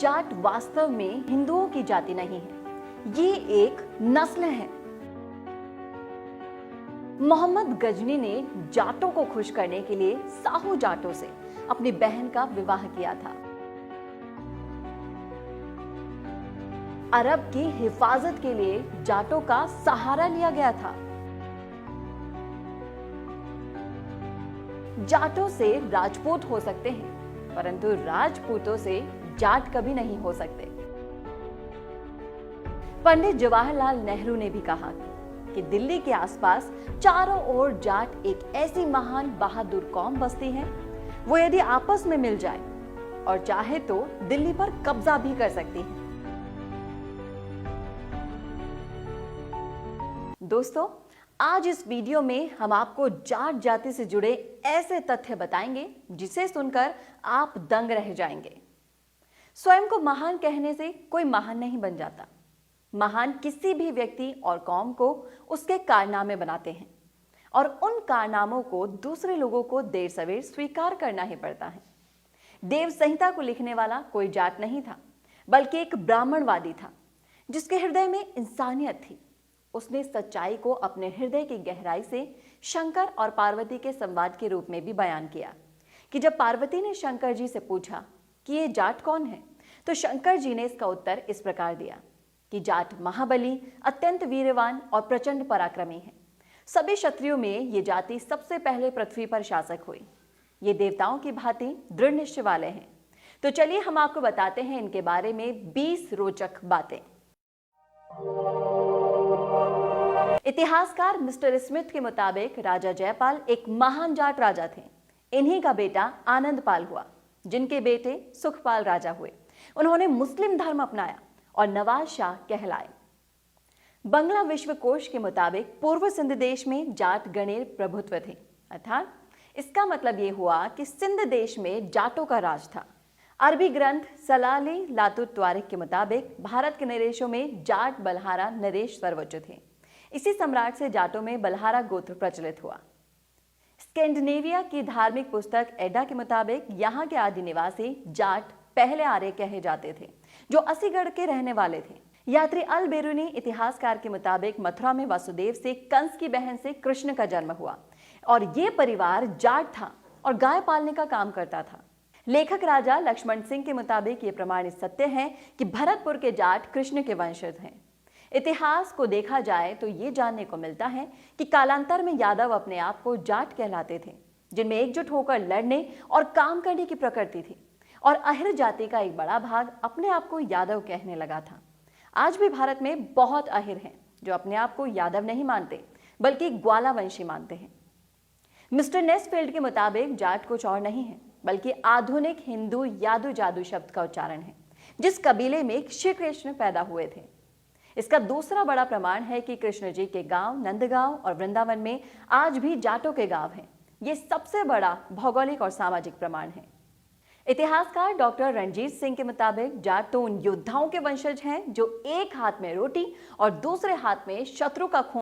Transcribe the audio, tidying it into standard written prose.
जाट वास्तव में हिंदुओं की जाति नहीं है, ये एक नस्ल है। मोहम्मद गजनी ने जाटों को खुश करने के लिए साहू जाटों से अपनी बहन का विवाह किया था। अरब की हिफाजत के लिए जाटों का सहारा लिया गया था। जाटों से राजपूत हो सकते हैं, परंतु राजपूतों से जाट कभी नहीं हो सकते। पंडित जवाहरलाल नेहरू ने भी कहा कि दिल्ली के आसपास चारों ओर जाट एक ऐसी महान बहादुर कौम बसती है, वो यदि आपस में मिल जाए और चाहे तो दिल्ली पर कब्जा भी कर सकती है। दोस्तों, आज इस वीडियो में हम आपको जाट जाति से जुड़े ऐसे तथ्य बताएंगे जिसे सुनकर आप दंग रह जाएंगे। स्वयं को महान कहने से कोई महान नहीं बन जाता। महान किसी भी व्यक्ति और कौम को उसके कारनामे बनाते हैं और उन कारनामों को दूसरे लोगों को देर सवेर स्वीकार करना ही पड़ता है। देव संहिता को लिखने वाला कोई जाट नहीं था, बल्कि एक ब्राह्मणवादी था जिसके हृदय में इंसानियत थी। उसने सच्चाई को अपने हृदय की गहराई से शंकर और पार्वती के संवाद के रूप में भी बयान किया कि जब पार्वती ने शंकर जी से पूछा कि ये जाट कौन है, तो शंकर जी ने इसका उत्तर इस प्रकार दिया कि जाट महाबली, अत्यंत वीरवान और प्रचंड पराक्रमी है। सभी क्षत्रियों में ये जाति सबसे पहले पृथ्वी पर शासक हुई। ये देवताओं की भांति दृढ़ निश्चय वाले हैं। तो चलिए हम आपको बताते हैं इनके बारे में 20 रोचक बातें। इतिहासकार मिस्टर स्मिथ के मुताबिक राजा जयपाल एक महान जाट राजा थे। इन्हीं का बेटा आनंदपाल हुआ, जिनके बेटे सुखपाल राजा हुए। उन्होंने मुस्लिम धर्म अपनाया और नवाज शाह कहलाए। बंगला विश्वकोश के मुताबिक पूर्व सिंध देश में जाट गणेर प्रभुत्व थे, अर्थात इसका मतलब यह हुआ कि सिंध देश में जाटों का राज था। अरबी ग्रंथ सलाली लातुत त्वारिख के मुताबिक भारत के नरेशों में जाट बलहारा नरेश सर्वोच्च थे। इसी सम्राट से जाटों में बलहारा गोत्र प्रचलित हुआ। स्कैंडिनेविया की धार्मिक पुस्तक एडा के मुताबिक यहाँ के आदि निवासी जाट पहले आर्य कहे जाते थे, जो असीगढ़ के रहने वाले थे। यात्री अल बेरूनी इतिहासकार के मुताबिक मथुरा में वासुदेव से कंस की बहन से कृष्ण का जन्म हुआ और ये परिवार जाट था और गाय पालने का काम करता था। लेखक राजा लक्ष्मण सिंह के मुताबिक ये प्रमाणित सत्य है कि भरतपुर के जाट कृष्ण के वंशज हैं। इतिहास को देखा जाए तो ये जानने को मिलता है कि कालांतर में यादव अपने आप को जाट कहलाते थे, जिनमें एकजुट होकर लड़ने और काम करने की प्रकृति थी, और अहिर जाति का एक बड़ा भाग अपने आप को यादव कहने लगा था। आज भी भारत में बहुत अहिर हैं जो अपने आप को यादव नहीं मानते, बल्कि ग्वाला वंशी मानते हैं। मिस्टर नेस्फील्ड के मुताबिक जाट कुछ और नहीं है, बल्कि आधुनिक हिंदू यादू जादू शब्द का उच्चारण है, जिस कबीले में श्री कृष्ण पैदा हुए थे। इसका दूसरा बड़ा प्रमाण है कि कृष्ण जी के गांव नंदगांव और वृंदावन में आज भी जाटों के गांव हैं। ये सबसे बड़ा भौगोलिक और सामाजिक प्रमाण है। इतिहासकार डॉक्टर रणजीत सिंह के मुताबिक जाट तो उन योद्धाओं के वंशज हैं जो एक हाथ में रोटी और दूसरे हाथ में शत्रु का खून